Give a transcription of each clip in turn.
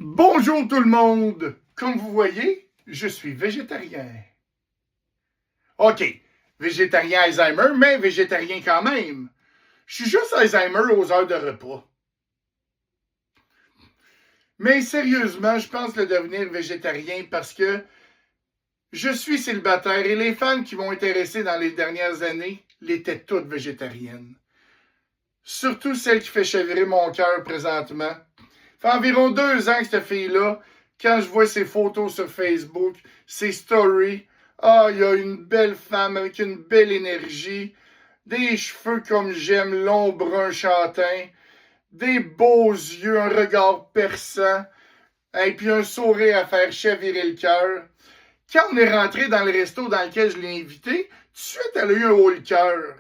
Bonjour tout le monde! Comme vous voyez, je suis végétarien. OK, végétarien Alzheimer, mais végétarien quand même. Je suis juste Alzheimer aux heures de repas. Mais sérieusement, je pense le devenir végétarien parce que je suis célibataire et les femmes qui m'ont intéressé dans les dernières années l'étaient toutes végétariennes. Surtout celle qui fait chavirer mon cœur présentement. Ça fait environ 2 ans que cette fille-là, quand je vois ses photos sur Facebook, ses stories, il y a une belle femme avec une belle énergie, des cheveux comme j'aime, longs, brun châtain, des beaux yeux, un regard perçant, et puis un sourire à faire chavirer le cœur. Quand on est rentré dans le resto dans lequel je l'ai invité, tout de suite, elle a eu un haut le cœur.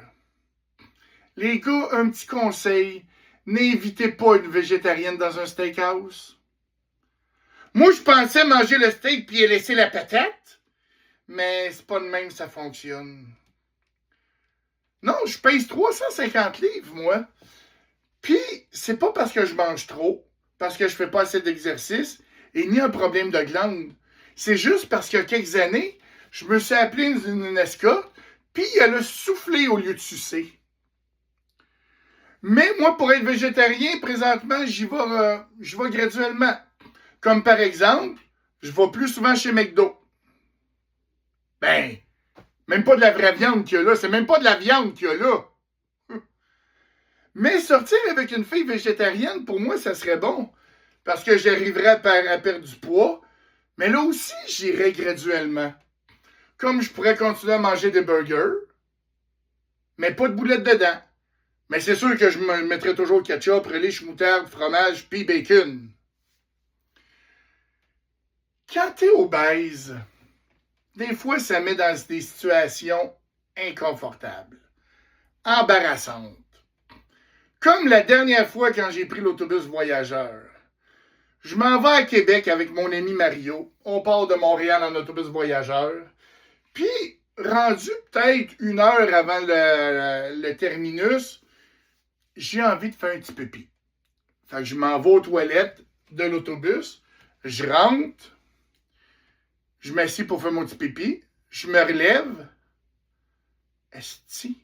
Les gars, un petit conseil, n'invitez pas une végétarienne dans un steakhouse. Moi, je pensais manger le steak puis laisser la patate, mais c'est pas de même ça fonctionne. Non, je pèse 350 livres, moi. Puis, c'est pas parce que je mange trop, parce que je fais pas assez d'exercice, et ni un problème de glande. C'est juste parce qu'il y a quelques années, je me suis appelé une escorte, puis elle a soufflé au lieu de sucer. Mais moi, pour être végétarien, présentement, j'y vais graduellement. Comme par exemple, je vais plus souvent chez McDo. Ben, même pas de la vraie viande qu'il y a là. C'est même pas de la viande qu'il y a là. Mais sortir avec une fille végétarienne, pour moi, ça serait bon. Parce que j'arriverais à perdre du poids. Mais là aussi, j'irais graduellement. Comme je pourrais continuer à manger des burgers, mais pas de boulettes dedans. Mais c'est sûr que je me mettrais toujours ketchup, relish, moutarde, fromage, puis bacon. Quand t'es obèse, des fois, ça met dans des situations inconfortables, embarrassantes. Comme la dernière fois quand j'ai pris l'autobus voyageur. Je m'en vais à Québec avec mon ami Mario. On part de Montréal en autobus voyageur. Puis, rendu peut-être 1 heure avant le terminus, j'ai envie de faire un petit pipi. Fait que je m'en vais aux toilettes de l'autobus. Je rentre. Je m'assieds pour faire mon petit pipi. Je me relève. Esti,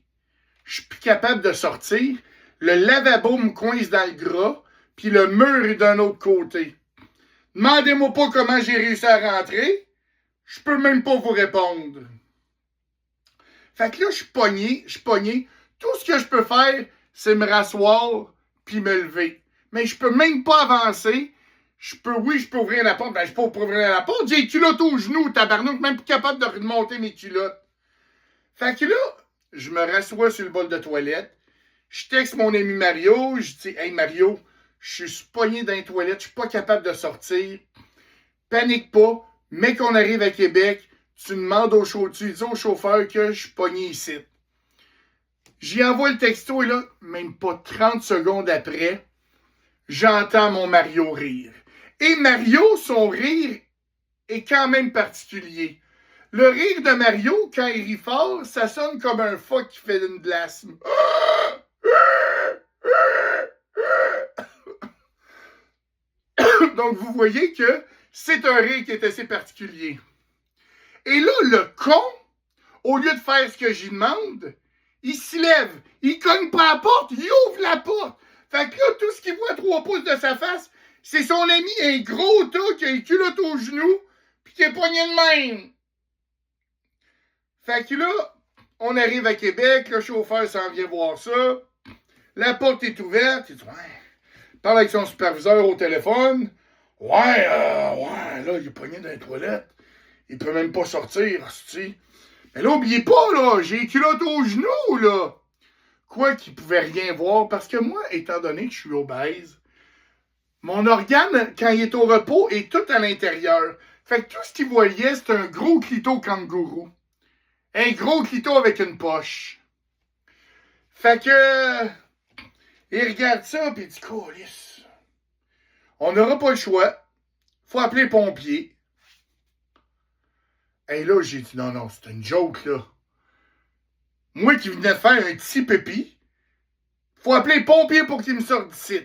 je suis plus capable de sortir. Le lavabo me coince dans le gras, puis le mur est d'un autre côté. Demandez-moi pas comment j'ai réussi à rentrer. Je peux même pas vous répondre. Fait que là, je suis pogné. Tout ce que je peux faire, c'est me rasseoir puis me lever. Mais je peux même pas avancer. Je peux ouvrir la porte. Ben, je peux pas ouvrir la porte. J'ai les culottes aux genoux, tabarnak, même plus capable de remonter mes culottes. Fait que là, je me rassois sur le bol de toilette. Je texte mon ami Mario. Je dis, hey Mario, je suis pogné dans les toilettes. Je suis pas capable de sortir. Panique pas. Mais qu'on arrive à Québec, tu demandes tu dis au chauffeur que je suis pogné ici. J'y envoie le texto et là, même pas 30 secondes après, j'entends mon Mario rire. Et Mario, son rire est quand même particulier. Le rire de Mario, quand il rit fort, ça sonne comme un phoque qui fait une glace. Donc, vous voyez que c'est un rire qui est assez particulier. Et là, le con, au lieu de faire ce que j'y demande, il s'y lève, il cogne pas la porte, il ouvre la porte. Fait que là, tout ce qu'il voit à 3 pouces de sa face, c'est son ami, un gros tas qui a les culottes aux genoux, puis qui est pogné de même. Fait que là, on arrive à Québec, le chauffeur s'en vient voir ça, la porte est ouverte, il dit, ouais, il parle avec son superviseur au téléphone, ouais, là, il est pogné dans les toilettes, il peut même pas sortir, hostie. Mais là, oubliez pas, là, j'ai les culottes aux genoux, là. Quoi qu'il pouvait rien voir, parce que moi, étant donné que je suis obèse, mon organe, quand il est au repos, est tout à l'intérieur. Fait que tout ce qu'il voyait, c'est un gros clito kangourou. Un gros clito avec une poche. Fait que, il regarde ça, puis il dit, câlisse, on n'aura pas le choix. Faut appeler les pompiers. Et là, j'ai dit, non, c'est une joke, là. Moi qui venais de faire un petit pépi, faut appeler les pompiers pour qu'ils me sortent d'ici.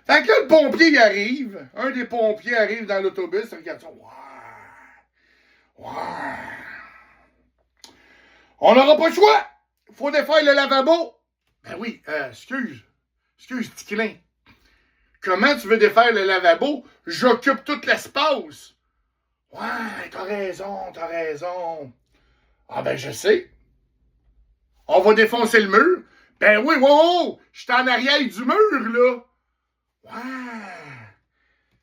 Fait Fait que là, le pompier, il arrive. Un des pompiers arrive dans l'autobus. Il regarde ça. Ouais. On n'aura pas le choix. Il faut défaire le lavabo. Ben oui, excuse, Ticlin. Comment tu veux défaire le lavabo? J'occupe tout l'espace. Ouais, t'as raison. Ah ben, je sais. On va défoncer le mur. Ben oui, wow, je suis en arrière du mur, là. Ouais,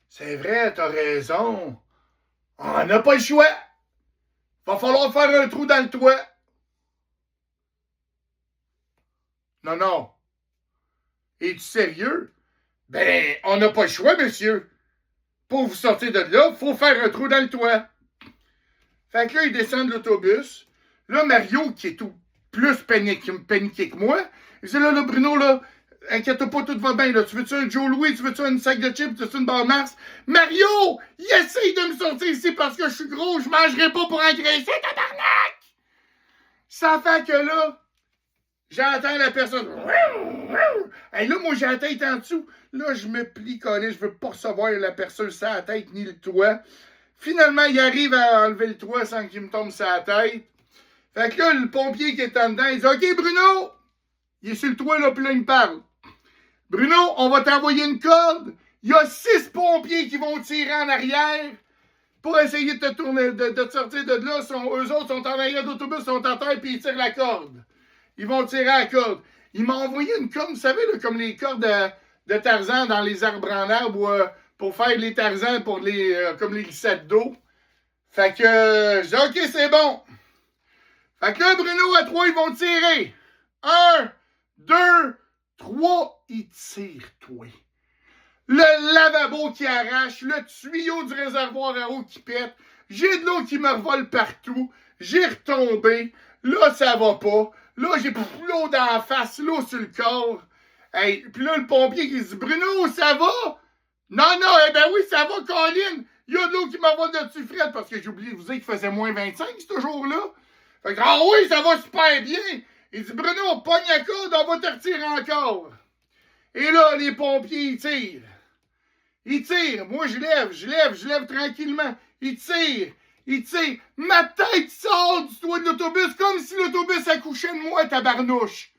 c'est vrai, t'as raison. On n'a pas le choix. Va falloir faire un trou dans le toit. Non. Es-tu sérieux? Ben, on n'a pas le choix, monsieur. Pour vous sortir de là, il faut faire un trou dans le toit. Fait que là, il descend de l'autobus. Là, Mario, qui est tout plus paniqué que moi, il dit là, Bruno, là, inquiète pas, tout va bien. Là. Tu veux-tu un Joe Louis? Tu veux-tu une sac de chips? Tu veux-tu une barre Mars? Mario, il essaye de me sortir ici parce que je suis gros. Je mangerai pas pour engraisser, tabarnak! Ça fait que là, j'entends la personne. Et là, moi, j'ai la tête en dessous. Là, je me plie, collé. Je veux pas recevoir la personne sur la tête ni le toit. Finalement, il arrive à enlever le toit sans qu'il me tombe sur la tête. Fait que là, le pompier qui est en dedans, il dit « OK, Bruno! » Il est sur le toit, là, puis là, il me parle. « Bruno, on va t'envoyer une corde. Il y a 6 pompiers qui vont tirer en arrière pour essayer de te tourner, de te sortir de là. Eux autres sont en arrière d'autobus, sont en terre, puis ils tirent la corde. Ils vont tirer à la corde. » Il m'a envoyé une corde, vous savez, là, comme les cordes de Tarzan dans les arbres en arbre pour faire les Tarzans pour comme les glissades d'eau. Fait que je dis OK, c'est bon. Fait que là, Bruno, à 3, ils vont tirer. 1, 2, 3, ils tirent, toi. Le lavabo qui arrache, le tuyau du réservoir à eau qui pète, j'ai de l'eau qui me revole partout, j'ai retombé, là, ça va pas. Là, j'ai l'eau dans la face, l'eau sur le corps. Hey, puis là, le pompier qui dit « Bruno, ça va? » Non, eh ben oui, ça va, Colin. Il y a de l'eau qui m'envole de-dessus, Fred, parce que j'ai oublié de vous dire qu'il faisait moins 25 ce jour-là. Fait que, ah oui, ça va super bien. Il dit « Bruno, pogne la corde, on va te retirer encore. » Et là, les pompiers, ils tirent. Ils tirent. Moi, je lève tranquillement. Ils tirent. Ma tête sort du toit de l'autobus comme si l'autobus accouchait de moi, tabarnouche.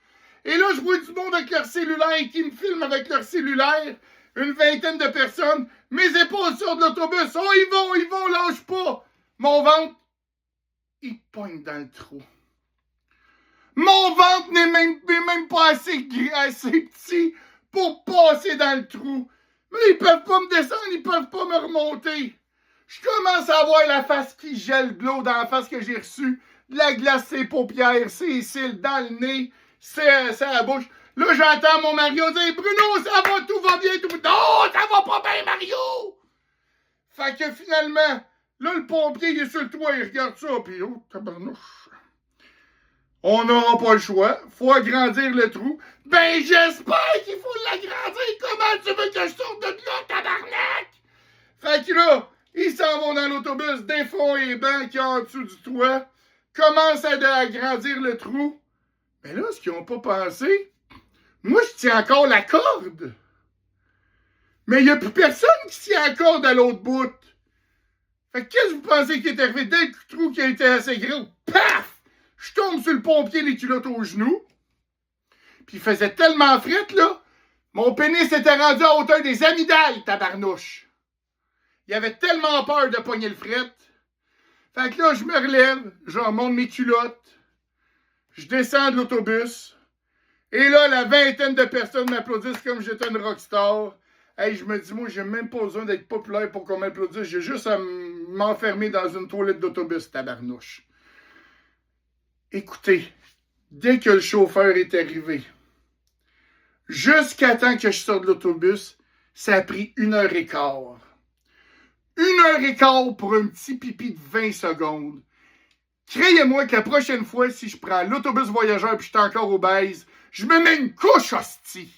Et là, je vois du monde avec leur cellulaire qui me filme avec leur cellulaire. Une vingtaine de personnes. Mes épaules sortent de l'autobus. Oh, ils vont, lâche pas. Mon ventre, il pogne dans le trou. Mon ventre n'est même pas assez petit pour passer dans le trou. Mais ils peuvent pas me descendre, ils peuvent pas me remonter. Je commence à avoir la face qui gèle de l'eau dans la face que j'ai reçue. De la glace, ses paupières, ses cils, dans le nez, c'est la bouche. Là, j'entends mon Mario dire « Bruno, ça va, tout va bien, tout... » Non, ça va pas bien, Mario! Fait que finalement, là, le pompier, il est sur le toit, il regarde ça, puis oh, tabarnouche. On n'aura pas le choix. Faut agrandir le trou. Ben, j'espère qu'il faut l'agrandir. Comment tu veux que je sorte de là, tabarnak? Fait que là, ils s'en vont dans l'autobus, défont les bancs qu'il y a en dessous du toit, commencent à agrandir le trou. Mais là, ce qu'ils n'ont pas pensé, moi, je tiens encore la corde. Mais il n'y a plus personne qui tient la corde à l'autre bout. Fait que qu'est-ce que vous pensez qui est arrivé dès que le trou qui a été assez gros? Paf! Je tombe sur le pompier, les culottes aux genoux. Puis il faisait tellement frette, là, mon pénis était rendu à hauteur des amygdales, tabarnouche. Il avait tellement peur de pogner le fret. Fait que là, je me relève, je remonte mes culottes, je descends de l'autobus, et là, la vingtaine de personnes m'applaudissent comme j'étais une rockstar. Hey, je me dis, moi, j'ai même pas besoin d'être populaire pour qu'on m'applaudisse, j'ai juste à m'enfermer dans une toilette d'autobus, tabarnouche. Écoutez, dès que le chauffeur est arrivé, jusqu'à temps que je sorte de l'autobus, ça a pris 1h15. 1h15 pour un petit pipi de 20 secondes. Croyez-moi que la prochaine fois, si je prends l'autobus voyageur et je suis encore obèse, je me mets une couche, hostie.